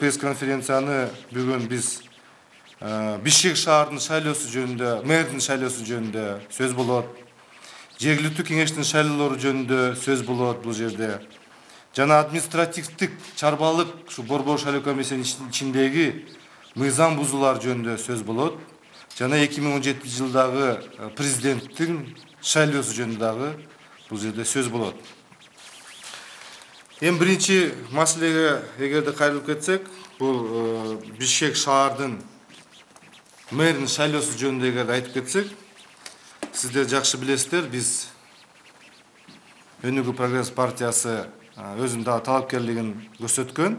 пресс конференцияны бүгін біз Бишкек шаарынын шайлоосу жөнүндө, мэрдин шайлоосу жөнүндө сөз болот. Жергиликтүү кеңештин шайлоолору жөнүндө сөз болот бул жерде. Жана административдик чарбалык ушу борбор шайлоо комиссиянын ичиндеги мыйзам бузуулар жөнүндө сөз болот. Жана 2017 жылдагы президенттин шайлоосу жөнүндө дагы бул жерде сөз болот. Эң биринчи маселеге эгерде кайрылып кетсек, бул Бишкек шаардын мэрдин шайлоосу жөнүндө эгерде айтып кетсек, сиздер жакшы билесиздер, биз Өнүгүү прогресс партиясы өзүнүн дагы талапкерлигин көрсөткөн.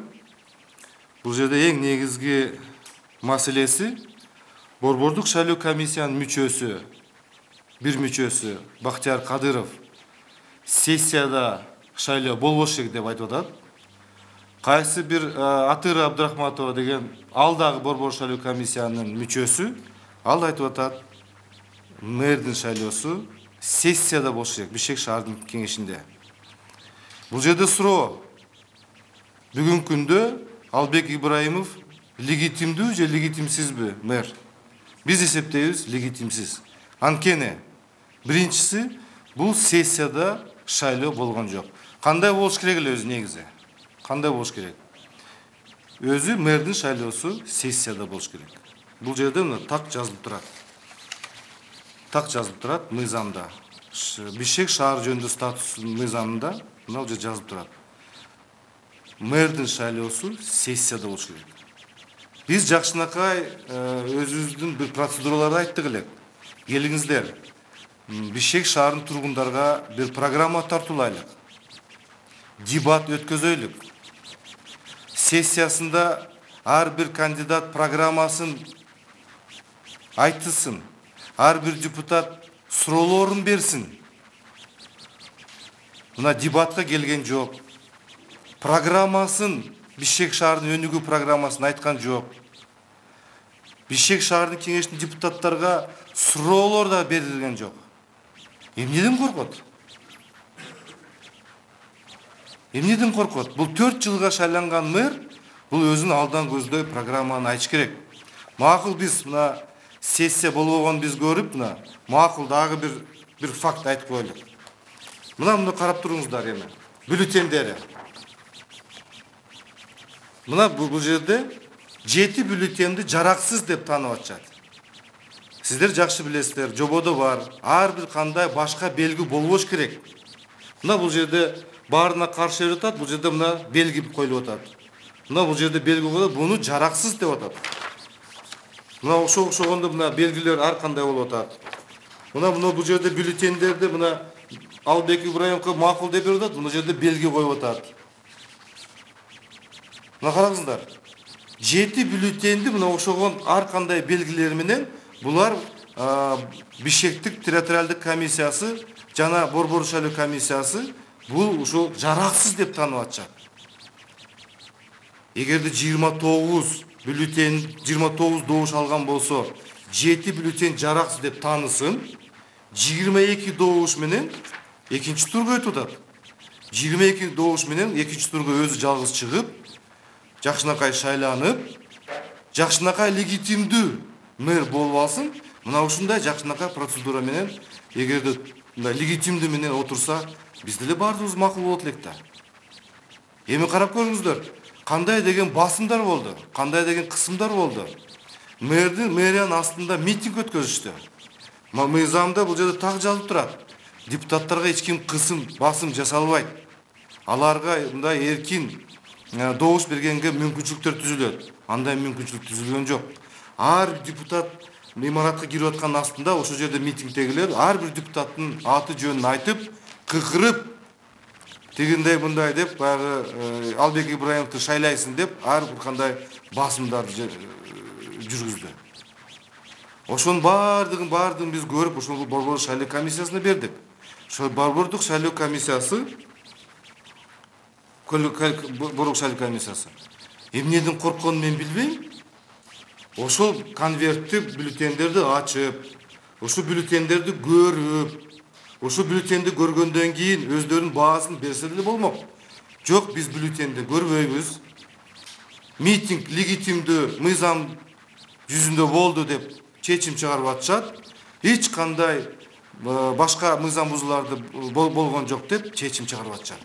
Бул жерде эң негизги маселеси борбордук шайлоо комиссиянын бир мүчөсү Бактияр Кадыров сессияда шайлоо болбош керек деп айтып атат. Кайсы бир Атыра Абдрахматова деген ал дагы борбор шайлоо комиссиянын мүчөсү, ал айтып атат, мэрдин шайлоосу сессияда болуш керек, Бишкек шаардын кеңешинде. Бул жерде суроо, бүгүнкү күндө Албек Ибраимов легитимдүү же легитимсизби мэр? Биз эсептейбиз, легитимсиз. Анткени биринчиси, бул сессияда шайлоо болгон жок. Кандай болуш керек эле өзү негизи? Кандай болуш керек? Өзү мэрдин шайлоосу сессияда болуш керек. Бул жерде так жазылып турат. Так жазылып турат мыйзамда. Бишкек шаар жөнүндө статустун мыйзамында бул жерде жазылып турат. Мэрдин шайлоосу сессияда болуш керек. Биз жакшынакай өзүбүздүн бир процедураларды айттык элек. Келиңиздер, Бишкек шаарынын тургундарга бир программа тартуулайлык. Дебат өткөзөйлүк. Сессиясында ар бир кандидат программасын айтсын. Ар бир депутат суроолорун берсин. Мына дебатка келген жок. Программасын, Бишкек шаарынын өнүгүү программасын айткан жок. Бишкек шаарынын кеңештин депутаттарга суроолор да берилген жок. Эмнеден коркот? Эмнеден коркот? Бул 4 жылга шайланган мэр, бул өзүнүн алдан көздөй программаны айтыш керек. Макул биз мына сессия болбогон биз көрүп, мына макул дагы бир факт айтып коелук. Мына карап туруңуздар эми. Бюллетендери. Мына бул жерде 7 бюллетенди жараксыз деп таанып атышат. Сиздер жакшы билесиздер, жободо бар, ар бир кандай башка белги болбош керек. Мына бул жерде баарына каршы берип атат, бул жерде мына белги коюлуп атат. Мына бул жерде белги коюлуп, буну жараксыз деп атат. Мына окшогондо мына белгилер ар кандай болуп атат. Мына бул жерде бюллетендерди мына Албек Ибраимовго макул деп берип атат, бул жерде белги коюп атат. Мына караңыздар. 7 бюллетенди мына окшогон ар кандай белгилер менен булар Бишкектик территориалдык комиссиясы жана борбор шайлоо комиссиясы бул ушул жараксыз деп таанып атышат. Эгерде 29 бюллетен 29 добуш алган болсо, 7 бюллетен жараксыз деп таанысын, 22 добуш менен экинчи турга өтүп атат. 22 добуш менен экинчи турга өзү жалгыз чыгып, жакшынакай шайланып, жакшынакай легитимдүү мэр болуп алсын. Мына ушундай жакшынакай процедура менен эгерде легитимдүү менен отурса, биз деле баардыгыбыз макул болот элек да. Эми карап көрүңүздөр, кандай деген басымдар болду, кандай деген кысымдар болду. Мэриянын астында митинг өткөзүштү. Мыйзамда бул жерде так жазылып турат. Депутаттарга эч ким басым жасалбайт. Аларга мындай эркин добуш бергенге мүмкүнчүлүктөр түзүлөт. Андай мүмкүнчүлүк түзүлгөн жок. Ар депутат имаратка кирип аткан астында ошол жерде митингдегилер ар бир депутаттын аты жөнүн айтып, кыкырып, тигиндей мындай деп, баягы Албек Ибраимовду шайлайсың деп, ар бир кандай басымдарды жүргүздү. Ошонун баардыгын биз көрүп, ошол борбор шайлоо комиссиясына бердик. Ошол борбордук шайлоо комиссиясы эмнеден коркконун мен билбейм. Ошол конвертти бюллетендерди ачып, ошол бюллетендерди көрүп, ошол бюллетенди көргөндөн кийин өздөрүнүн баасын берсе деле болмок. Жок, биз бюллетенди көрбөйбүз. митинг легитимдүү мыйзам жүзүндө болду деп чечим чыгарып атышат. Эч кандай башка мыйзам бузууларды болгон жок деп чечим чыгарып атышат.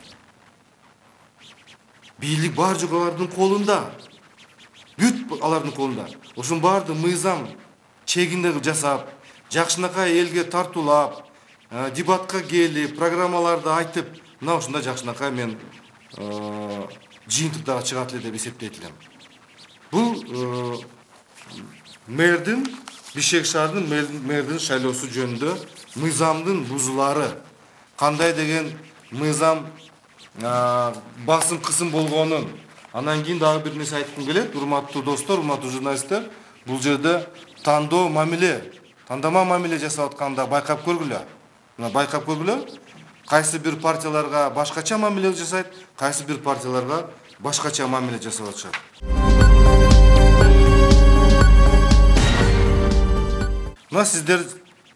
Бийлик бар жок алардын колунда. Бүт алардын колунда. Ошонун баардыгы мыйзам чегинде жасап, жакшынакай элге тартуулап, дебатка келип, программаларды айтып, мына ушундай жакшынакай мен жыйынтыктарга чыгат эле деп эсептейт элем. Бул мэрдин, Бишкек шаарынын мэрдин шайлоосу жөнүндө мыйзамдын бузуулары, кандай деген мыйзам басым кысым болгонун, анан кийин дагы бир нерсе айткым келет. Урматтуу достор, урматтуу журналисттер, бул жерде тандоо мамиле, тандама мамиле жасап атканда байкап көргүлө. Мына байкап көргүлө. Кайсы бир партияларга башкача мамиле жасайт, кайсы бир партияларга башкача мамиле жасап атышат. Мына сиздер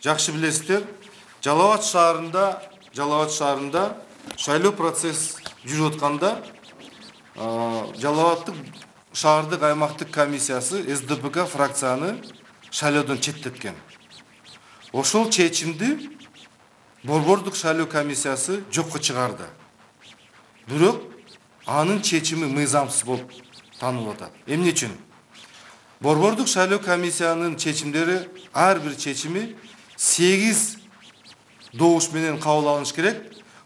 жакшы билесиздер, Жалал Абад шаарында шайлоо процесс жүрүп атканда Жалал Абадтык шаардык аймактык комиссиясы СДПК фракцияны шайлоодон четтеткен. Ошол чечимди Борбордук шайлоо комиссиясы жокко чыгарды. Бирок анын чечими мыйзамсыз болуп танылып атат. Эмне үчүн? Борбордук шайлоо комиссиянын чечимдери ар бир чечими 8 добуш менен кабыл алыныш керек.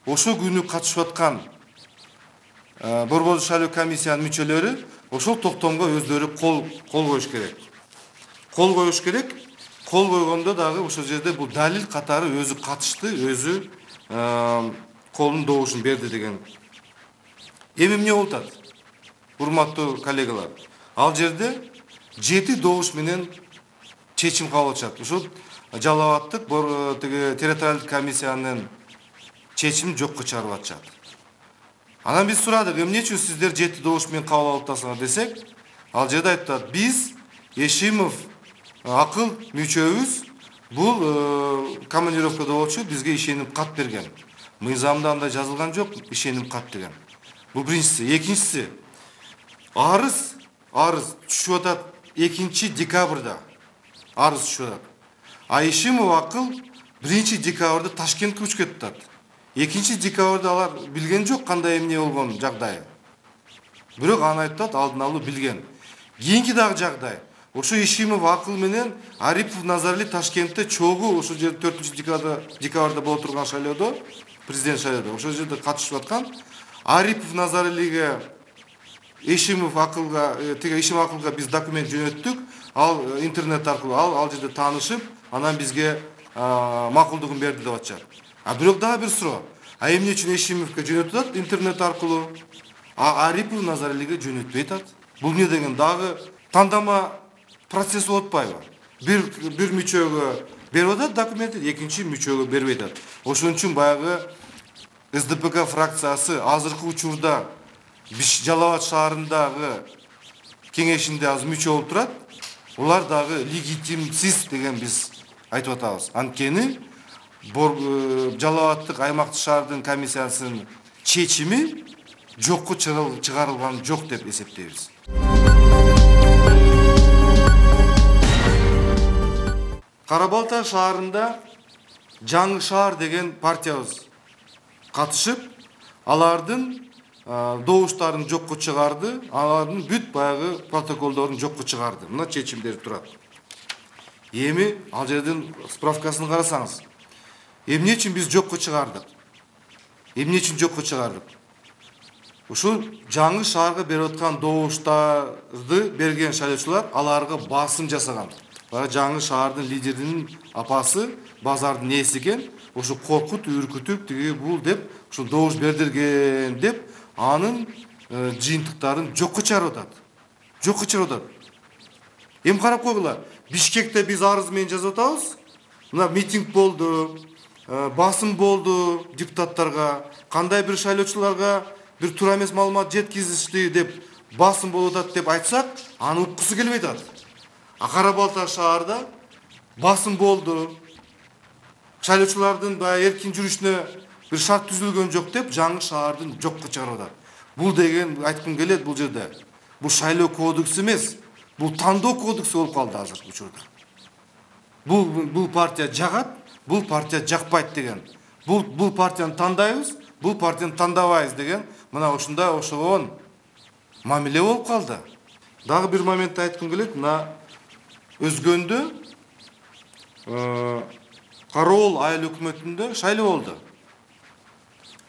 Ошол күнү катышып аткан Борбордук шайлоо комиссиянын мүчөлөрү ошол токтомго өздөрү кол коюш керек. Кол коюш керек. Кол койгондо дагы ошол жерде бул далил катары өзү катышты, өзү колдун добушун берди деген. Эми эмне болуп атат? Урматтуу коллегалар, ал жерде 7 добуш менен чечим кабыл алышат. Ушул Жалал Абадтык территориалдык комиссиянын чечимин жокко чыгарып атышат. Анан биз сурадык, эмне үчүн сиздер 7 добуш менен кабыл алып атасыңар десек, ал жерде айтат, биз Эшимов акыл мүчөбүз бул командировкада болчу, бизге ишеним кат берген. Мыйзамда андай жазылган жок, ишеним кат деген. Бул биринчиси. Экинчиси, арыз түшүп атат 2 декабрда. Арыз түшүп атат. А Эшимов акыл 1 декабрда Ташкентке учуп кетип атат. 2 декабрда алар билген жок кандай эмне болгон жагдай. Бирок аны айтат, алдын алуу билген. Кийинки дагы жагдай. Ошо Эшимов акыл менен Арипов Назарали Ташкентте чогуу ошол жерде 4 декабрда боло турган шайлоодо, президент шайлоодо ошол жерде катышып аткан. Арипов Назаралиге Эшимов акылга биз документ жөнөттүк. Ал интернет аркылуу ал жерде таанышып, анан бизге макулдугун берди деп атышат. А бирок дагы бир суроо. А эмне үчүн Эшимовго жөнөтүп атат интернет аркылуу? А Арипов Назаралиге жөнөтпөй атат. Бул эмне деген? Дагы тандама процесс болуп атпайбы? Бир мүчөгө берип атат документти, экинчи мүчөгө бербей атат. Ошон үчүн баягы СДПК фракциясы азыркы учурда Жалал Абад шаарындагы кеңешинде азыр мүчө болуп турат. Улар дагы легитимсиз деген биз айтып атабыз. Анткени Жалал Абадтык аймактык шаардын комиссиясынын чечими жокко чыгарылган жок деп эсептейбиз. Кара-Балта шаарында Жаңы шаар деген партиябыз катышып, алардын добуштарын жокко чыгарды, алардын бүт баягы протоколдорун жокко чыгарды. Мына чечимдер турат. Эми ал жердин справкасын карасаңыз, эмне үчүн биз жокко чыгардык? Эмне үчүн жокко чыгардык? Ушул Жаңы шаарга берип аткан добуштарды берген шайлоочулар аларга басым жасаган. Жаңы шаардын лидеринин апасы базардын ээси экен, ошо коркут, үркүтүп, тиги бул деп, ошо добуш бердирген деп, анын жыйынтыктарын жокко чыгарып атат. Жокко чыгарып атат. Эми карап койгула, Бишкекте биз арыз менен жазып атабыз. Мына митинг болду, басым болду депутаттарга, кандай бир шайлоочуларга бир туура эмес маалымат жеткизишти деп басым болуп атат деп айтсак, аны уккусу келбей атат. А Кара-Балта шаарда басым болду, шайлоочулардын эркин жүрүшүнө бир шарт түзүлгөн жок деп Жаңы шаардын жокко чыгарып атат. Бул деген айткым келет бул жерде. Bu şayloo kodeksi emес, bu tandоо kodекsi болуп калды азыр учурда. Бул партия жагат, бул партия жакпайт деген. Бул партияны тандайбыз, бул партияны тандабайбыз деген мына ушундай ошогон мамиле болуп калды. Дагы бир моментти айткым келет, мына Өзгөндө Кароол айыл өкмөтүндө шайлоо болду.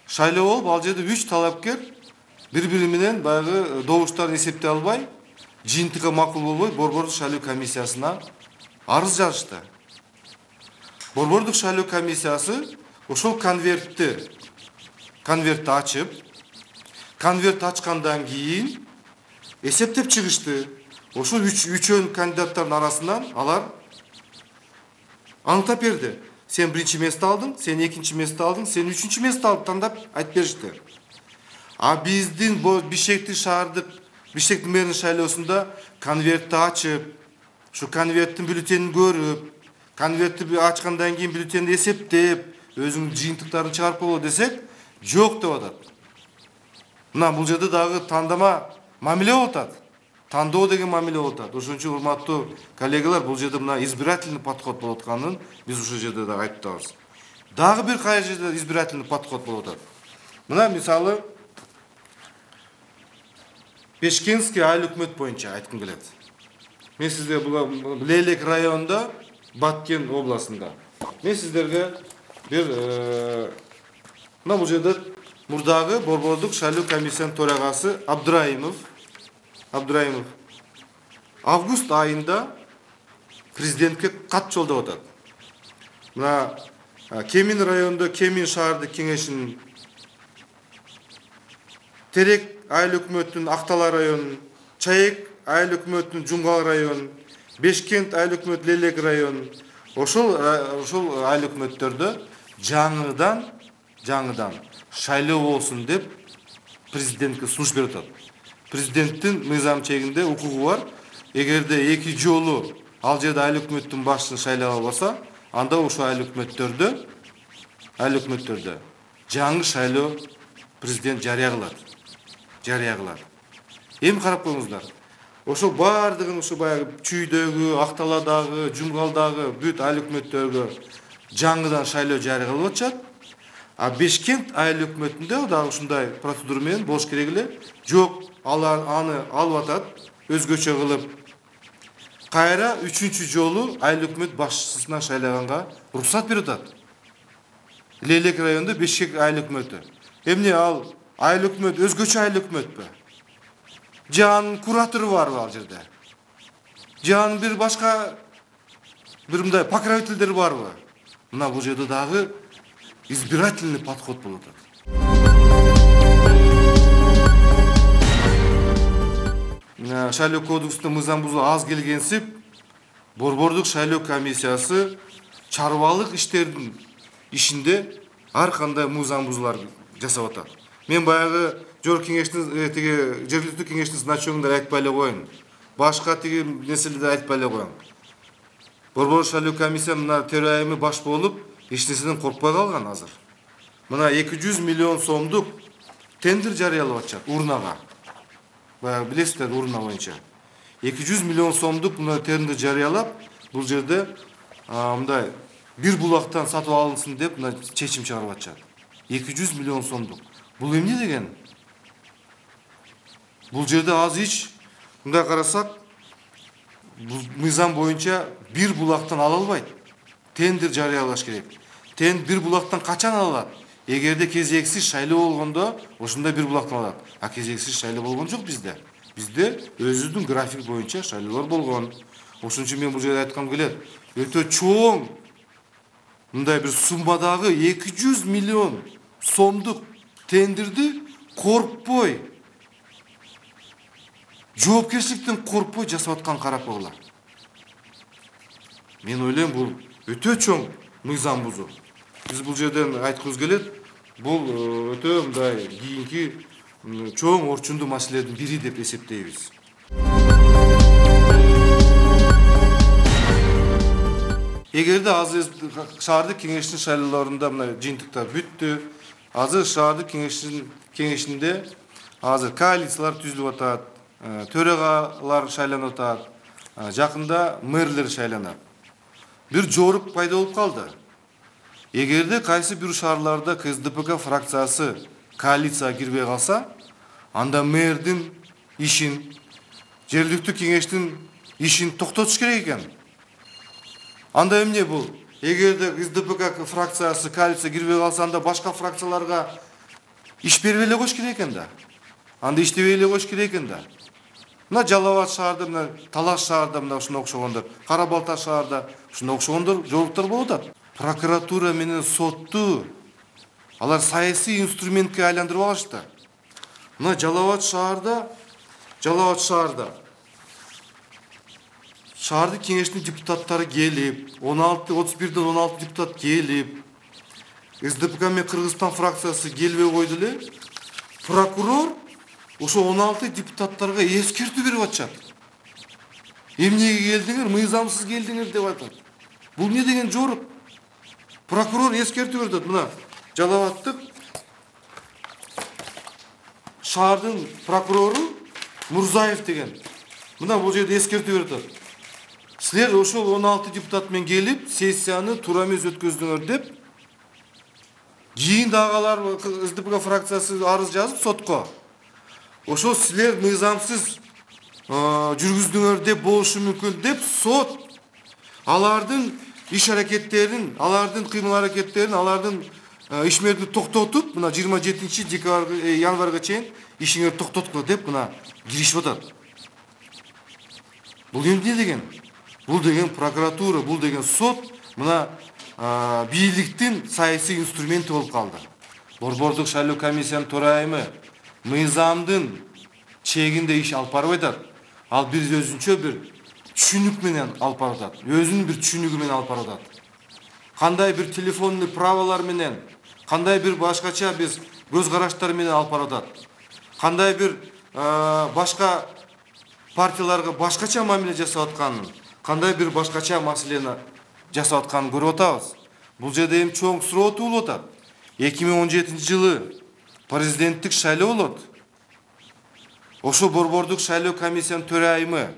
Шайлоо болуп, ал жерде 3 талапкер бири-бири менен баягы добуштарын эсептей албай, жыйынтыкка макул болбой, Борбордук шайлоо комиссиясына арыз жазышты. Борбордук шайлоо комиссиясы ошол конвертти ачып, конверт ачкандан кийин эсептеп чыгышты. Ошол үчөө кандидаттардын арасынан алар аныктап берди. Сен биринчи место алдың, сен экинчи место алдың, сен үчүнчү место алдың, тандап айтып беришти. А биздин Бишкектин шаардык Бишкектин мэринин шайлоосунда конвертти ачып, şu конверттин бюллетенин көрүп, конвертти ачкандан кийин бюллетенди эсептеп, өзүнүн жыйынтыктарын чыгарып болот десек, жок деп атат. Мына бул жерде дагы тандама мамиле болуп атат. Тандоо деген мамиле болуп атат. Ошон үчүн урматтуу коллегалар, бул жерде мына избирательный подход болуп атканын биз ушул жерде да айтып атабыз. Дагы бир кайсы жерде избирательный подход болуп атат. Мына мисалы Бешкенский айыл өкмөт боюнча айткым келет. Мен сиздерге бул Лейлек районунда, Баткен областында. Мен сиздерге бир мына бул жерде мурдагы Борбордук шайлоо комиссиянын төрагасы Абдраимов август айында президентке кат жолдоп атат. Мына Кемин районунда Кемин шаардык кеңешинин, Терек айыл өкмөтүнүн Актала районун, Чаек айыл өкмөтүнүн Жумгал районун, Бешкент айыл өкмөт Лейлек районун, ошол айыл өкмөттөрдө жаңыдан шайлоо болсун деп президентке сунуш берип атат. Президенттин мыйзам чегинде укугу бар. Эгерде эки жолу ал жерде айыл өкмөттүн башчысын шайлап албаса, анда ошол айыл өкмөттөрдө жаңы шайлоо президент жарыя кылат. Эми карап коюңуздар. Ошол бардыгын ушу баягы Чүйдөгү, Акталадагы, Жумгалдагы бүт айыл өкмөттөргө жаңыдан шайлоо жарыя кылып атышат. А Бешкент айыл өкмөтүндө дагы ушундай процедура менен болуш керек эле. Жок, алар аны алып атат, өзгөчө кылып. Кайра 3-чү жолу айыл өкмөт башчысына шайлаганга уруксат берип атат. Лейлек районунда Бешкек айыл өкмөтү. Эмне ал айыл өкмөт өзгөчө айыл өкмөтпү? Жанын куратору барбы ал жерде? Жанын бир башка бир мындай покровительдери барбы? Мына бул жерде дагы избирательный подход болуп атат. Шайлоо кодексинде мыйзам бузуу аз келгенсип, Борбордук шайлоо комиссиясы чарбалык иштердин ишинде ар кандай мыйзам бузуулар жасап атат. Мен баягы жергиликтүү кеңештин значогунда айтпай эле коеюн. Башка тиги нерселерди айтпай эле коеюн. Борбордук шайлоо комиссиянын мына төрайымы баш болуп, эч нерседен коркпой калган азыр. Мына 200 миллион сомдук тендер жарыялап атышат урнага. Баягы билесиздер, урна боюнча 200 миллион сомдук мына тендер жарыялап, бул жерде мындай бир булактан сатып алынсын деп мына чечим чыгарып атышат. 200 миллион сомдук. Бул эмне деген? Бул жерде аз-ич мындай карасак, мыйзам боюнча бир булактан ала албайт. Тендер жарыялаш керек. Бир булактан качан алат? Эгерде кезексиз шайлоо болгондо ошондой бир булактан алат. А кезексиз шайлоо болгон жок bizde. Bizde өзүбүздүн график боюнча шайлоолор болгон. Ошон үчүн мен бул жерде айткым келет. Өтө чоң мындай бир суммадагы 200 миллион сомдук тендерди коркпой, жоопкерчиликтен коркпой жасап аткан карап койгула. Мен ойлойм бул өтө чоң мыйзам бузуу. Биз бул жерден айткыбыз келет, бул өтө мындай кийинки чоң орчундуу маселелердин бири деп эсептейбиз. Эгерде азыр шаардык кеңештин шайлоолорунда мына жыйынтыктар бүттү, азыр шаардык кеңешинде азыр коалициялар түзүлүп атат, төрагалар шайланып атат, жакында мэрлер шайланат. Бир жорук пайда болуп калды. Эгерде кайсы бир шаарларда КСДПК фракциясы коалицияга кирбей калса, анда мэрдин ишин, жергиликтүү кеңештин ишин токтотуш керек экен. Анда эмне бул? Эгерде КСДПК фракциясы коалицияга кирбей калса, анда башка фракцияларга иш бербей эле коюш керек экен да. Анда иштебей эле коюш керек экен да. Мына Жалал Абад шаарда, мына Талаш шаарда мына ушуга окшогондор, Кара Балта шаарда ушуга окшогондор жоруктар болуп атат. Прокуратура менен сотту алар саясий инструментке айландырып алышты. Мына Жалал Абад шаарда шаардык кеңештин депутаттары келип, 31ден 16 депутат келип, СДПК мен Кыргызстан фракциясы келбей койду эле. Прокурор ошо 16 депутаттарга эскертүү берип атышат. Эмнеге келдиңер, мыйзамсыз келдиңер деп атат. Бул эмне деген жорук? Прокурор эскертүү берди. Мына Жалал Абадтык шаардын прокурору Мурзаев деген. Мына бул жерде эскертүү берди. Силер ошол 16 депутат менен келип, сессияны туура эмес өткөздүңөр деп, кийин дагы СДПК фракциясы арыз жазып сотко. Ошо силер мыйзамсыз жүргүздүңөр деп болушу мүмкүн деп сот алардын иш аракеттерин, алардын кыймыл аракеттерин, алардын ишмердин токтотуп, мына 27 январга чейин ишиңерди токтоткула деп мына киришип атат. Бул эмне деген? Бул деген прокуратура, бул деген сот, мына бийликтин саясий инструменти болуп калды. Борбордук шайлоо комиссиянын төрайымы мыйзамдын чегинде иш алып барып атат. Ал бир өзүнчө бир түшүнүк менен алып барып атат. Өзүнүн бир түшүнүгү менен алып барып атат. Кандай бир телефонный праволар менен, кандай бир башкача биз көз караштар менен алып барып атат. Кандай бир башка партияларга башкача мамиле жасап атканын, кандай бир башкача маселени жасап атканын көрүп атабыз. Бул жерде эми чоң суроо туулуп атат. 2017 жылы президенттик шайлоо болот. Ошо борбордук шайлоо комиссиянын төрайымы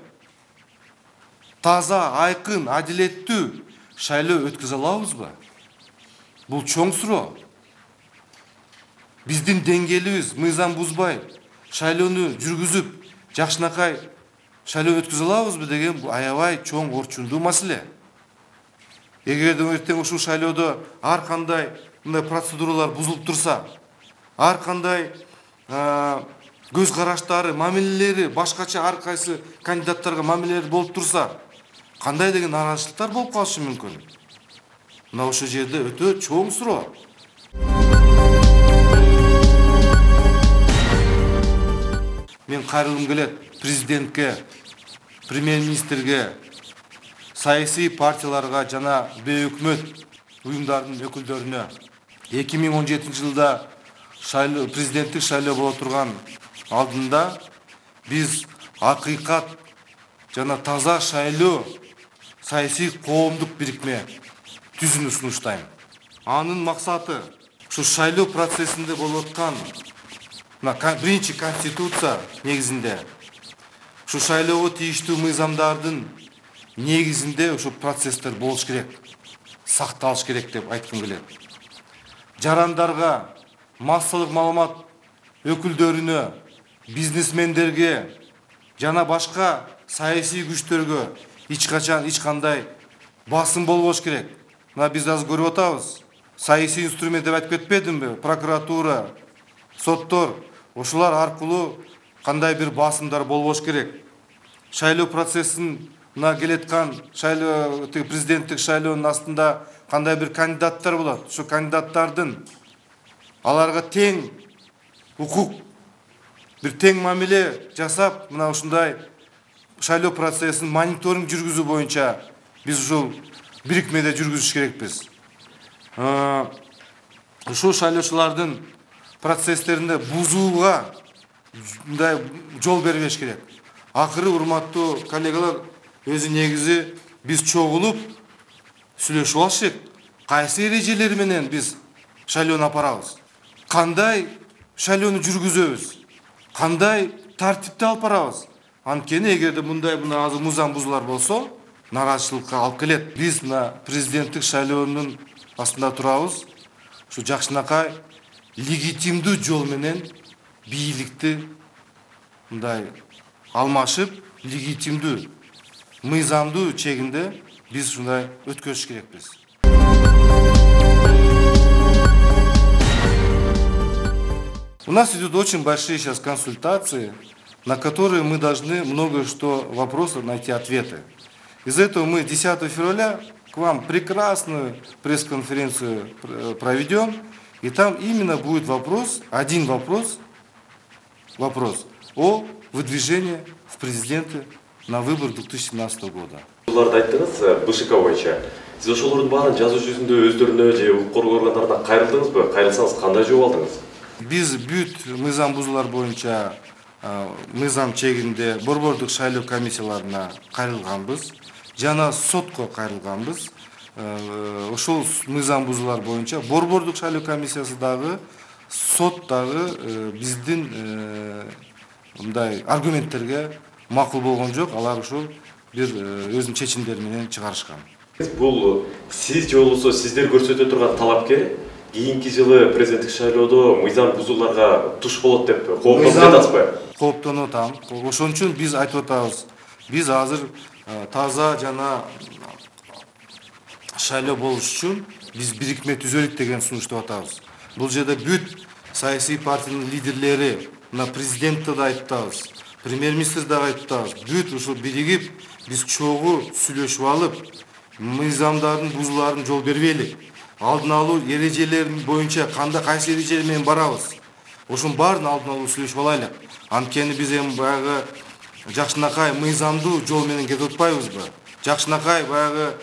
таза, айкын, адилеттүү шайлоо өткөзө алабызбы? Бул чоң суроо. Биздин деңгээлибиз мыйзам бузбай шайлоону жүргүзүп, жакшынакай шайлоо өткөзө алабызбы деген бул аябай чоң орчундуу маселе. Эгерде эртең ушул шайлоодо ар кандай мындай процедуралар бузулуп турса, ар кандай көз караштары, мамилелери башкача ар кайсы кандидаттарга мамилелери болуп турса, кандай деген нараазычылыктар болуп калышы мүмкүн? Мына ошол жерде өтө чоң суроо. Мен кайрылгым келет президентке, премьер-министрге, саясий партияларга жана бейөкмөт уюмдардын өкүлдөрүнө 2017 жылда президенттик шайлоо боло турган алдында биз акыйкат жана таза шайлоо саясий коомдук бирикме түзүүнү сунуштайм. Анын максаты ушу шайлоо процессинде болуп аткан биринчи конституция негизинде ушу шайлоого тийиштүү мыйзамдардын негизинде ушу процесстер болуш керек, сакталыш керек деп айткым келет. Жарандарга, массалык маалымат өкүлдөрүнө, бизнесмендерге жана башка саясий күчтөргө эч качан эч кандай басым болбош керек. Мына биз азыр көрүп атабыз. Саясий инструмент деп айтып кетпедимби? Прокуратура, соттор, ошолар аркылуу кандай бир басымдар болбош керек. Шайлоо процессин мына келеткан шайлоо президенттик шайлоонун астында кандай бир кандидаттар болот. Ушу кандидаттардын аларга тең укук, бир тең мамиле жасап, мына ушундай шайлоо процессин мониторинг жүргүзүү боюнча биз ушул бирикмеде жүргүзүш керекпиз. Ушул шайлоочулардын процесстеринде бузууга мындай жол бербеш керек. Акыры урматтуу коллегалар, өзү негизи биз чогулуп сүйлөшүп алышык. Кайсы эрежелер менен биз шайлоону апарабыз? Кандай шайлоону жүргүзөбүз? Кандай тартипте алып барабыз? Анткени эгерде мындай азыр мыйзам бузуулар болсо, нараазычылыкка алып келет. Биз мына президенттик шайлоонун астында турабыз. Ушу жакшынакай легитимдүү жол менен бийликти мындай алмашып, легитимдүү, мыйзамдуу чегинде биз ушундай өткөрүш керекпиз. У нас идут очень большие сейчас консультации, на которые мы должны много что вопросов найти ответы. Из-за этого мы 10 февраля к вам прекрасную пресс-конференцию проведем, и там именно будет вопрос, один вопрос о выдвижении в президенты на выбор 2017 года. Буларды айттыңыз, БШК боюнча. Сиз ошолордун баарын жазуу жүзүндө өздөрүнө же укук органдарына кайрылдыңызбы? Кайрылсаңыз кандай жооп алдыңыз? Биз бүт мыйзам бузуулар боюнча мыйзам чегинде борбордук шайлоо комиссияларына кайрылганбыз, жана сотко кайрылганбыз. Ошол мыйзам бузуулар боюнча борбордук шайлоо комиссиясы дагы, сот дагы биздин мындай аргументтерге макул болгон жок. Алар ушул бир өзүнүн чечимдери менен чыгарышкан. Бул сиз же болбосо сиздер көрсөтө турган талапкер кийинки жылы президенттик шайлоодо мыйзам бузууларга туш болот деп кооптонуп жатасызбы? Кооптонуп атам. Ошон үчүн биз айтып атабыз. Биз азыр таза жана шайлоо болуш үчүн биз бирикме түзөлүк деген сунуштап атабыз. Бул жерде бүт саясий партиянын лидерлери, мына президентти да айтабыз, премьер-министр дагы айтабыз. Бүт ушул биригип, биз чогуу сүйлөшүп алып, мыйзамдардын бузууларына жол бербейли. Алдын алуу эрежелерин боюнча кандай кайсы эрежелер менен барабыз. Ошонун баарын алдын алуу сүйлөшүп алайлык. Анткени биз эми баягы жакшынакай мыйзамдуу жол менен кетип атпайбызбы? Жакшынакай баягы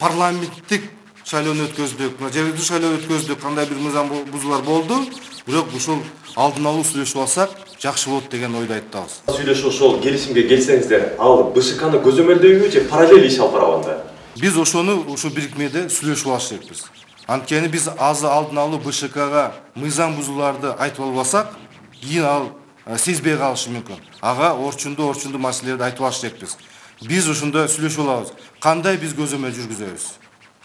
парламенттик шайлоону өткөздүк, жергиликтүү шайлоо өткөздүк, кандай бир мыйзам бузуулар болду. Бирок ушул алдын алуу сүйлөшүп алсак жакшы болот деген ойду айтабыз. Сүйлөшүп ошол келишимге келсеңиздер, ал БШКны көзөмөлдөйбү же параллель иш алып барабында? Биз ошону ушу бирикмеде сүйлөшүп алыш керекпиз. Анткени биз алдын алуу БШКга мыйзам бузууларды айтып албасак, кийин ал сезбей калышы мүмкүн. Ага орчундуу маселелерди айтып алыш керекпиз. Биз ошондо сүйлөшүп алабыз. Кандай биз көзөмөл жүргүзөбүз?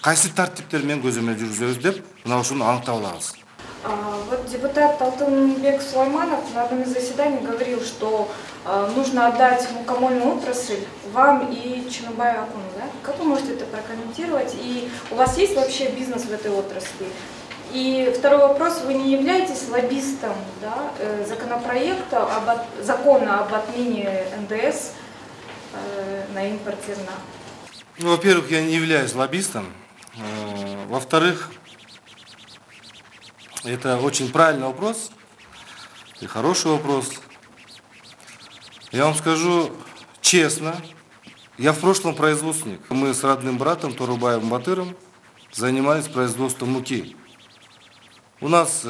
Кайсы тартиптер менен көзөмөл жүргүзөбүз деп мына ошону аныктап алабыз. Вот депутат Алтынбек Сулайманов на одном из заседаний говорил, что нужно отдать мукомольную отрасль вам и Чыныбаю Акуну, да? Как вы можете это прокомментировать? И у вас есть вообще бизнес в этой отрасли? И второй вопрос, вы не являетесь лоббистом, да, законопроекта, закона об отмене НДС на импорт зерна? Ну, во-первых, я не являюсь лоббистом. Во-вторых, это очень правильный вопрос и хороший вопрос. Я вам скажу честно, я в прошлом производственник. Мы с родным братом Торубаевым Батыром занимались производством муки. У нас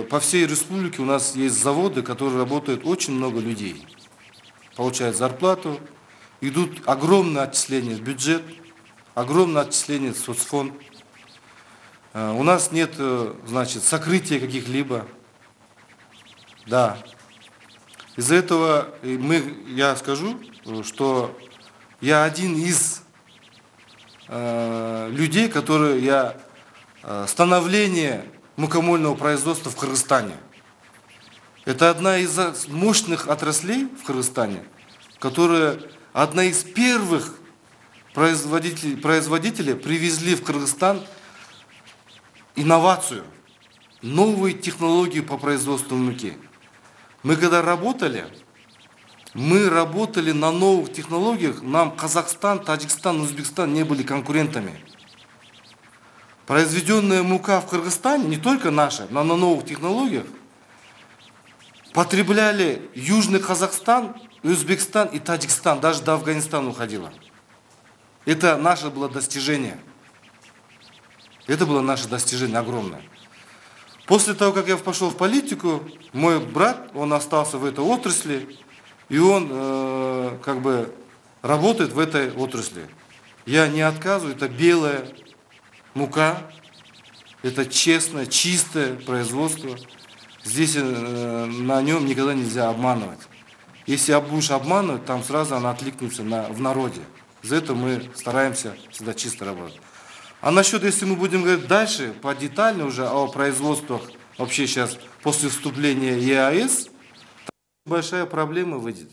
по всей республике у нас есть заводы, которые работают очень много людей. Получают зарплату, идут огромные отчисления в бюджет, огромное отчисление в соцфонд. У нас нет, значит, сокрытия каких-либо. Да. Из-за этого я скажу, что я один из людей, которые становление мукомольного производства в Кыргызстане. Это одна из мощных отраслей в Кыргызстане, которая одна из первых производителей привезли в Кыргызстан инновацию, новые технологии по производству муки. Мы когда работали на новых технологиях, нам Казахстан, Таджикистан, Узбекистан не были конкурентами. Произведенная мука в Кыргызстане, не только наша, но на новых технологиях, потребляли Южный Казахстан, Узбекистан и Таджикистан, даже до Афганистана уходило. Это наше было достижение. Это было наше достижение огромное. После того, как я пошел в политику, мой брат, он остался в этой отрасли, и он как бы работает в этой отрасли. Я не отказываю, это белая мука, это честное, чистое производство. Здесь на нем никогда нельзя обманывать. Если будешь обманывать, там сразу она откликнется в народе. За это мы стараемся всегда чисто работать. А насчет, если мы будем говорить дальше, по детально уже о производствах, вообще сейчас после вступления ЕАЭС, большая проблема выйдет.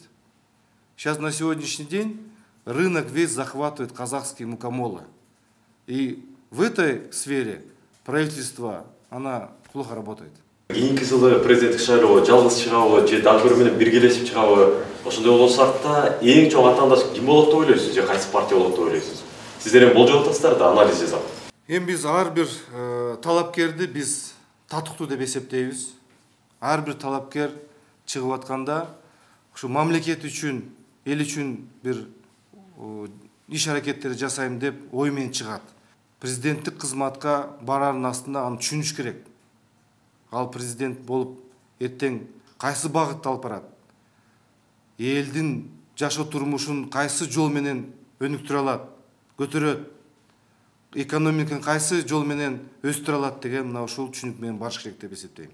Сейчас на сегодняшний день рынок весь захватывает казахские мукомолы. И в этой сфере правительство, она плохо работает. Кийинки жылы президенттик шайлоо жалгыз чыгабы же дагы бирөө менен биргелешип чыгабы ошондой болсак да эң чоң атаандаш ким болот деп ойлойсуз же кайсы партия болот деп ойлойсуз? Сиздер эми болжоп атасыздар да анализ жасап. Эми биз ар бир талапкерди биз татыктуу деп эсептейбиз. Ар бир талапкер чыгып атканда ушу мамлекет үчүн, эл үчүн бир иш аракеттер жасайм деп ой менен чыгат. Президенттик кызматка бараардын астында аны түшүнүш керек. Ал президент болуп эртең кайсы багытта алып барат? Элдин жашоо турмушун кайсы жол менен өнүктүрө алат, көтөрөт? Экономиканы кайсы жол менен өстүрө алат деген мына ушул түшүнүк менен барыш керек деп эсептейм.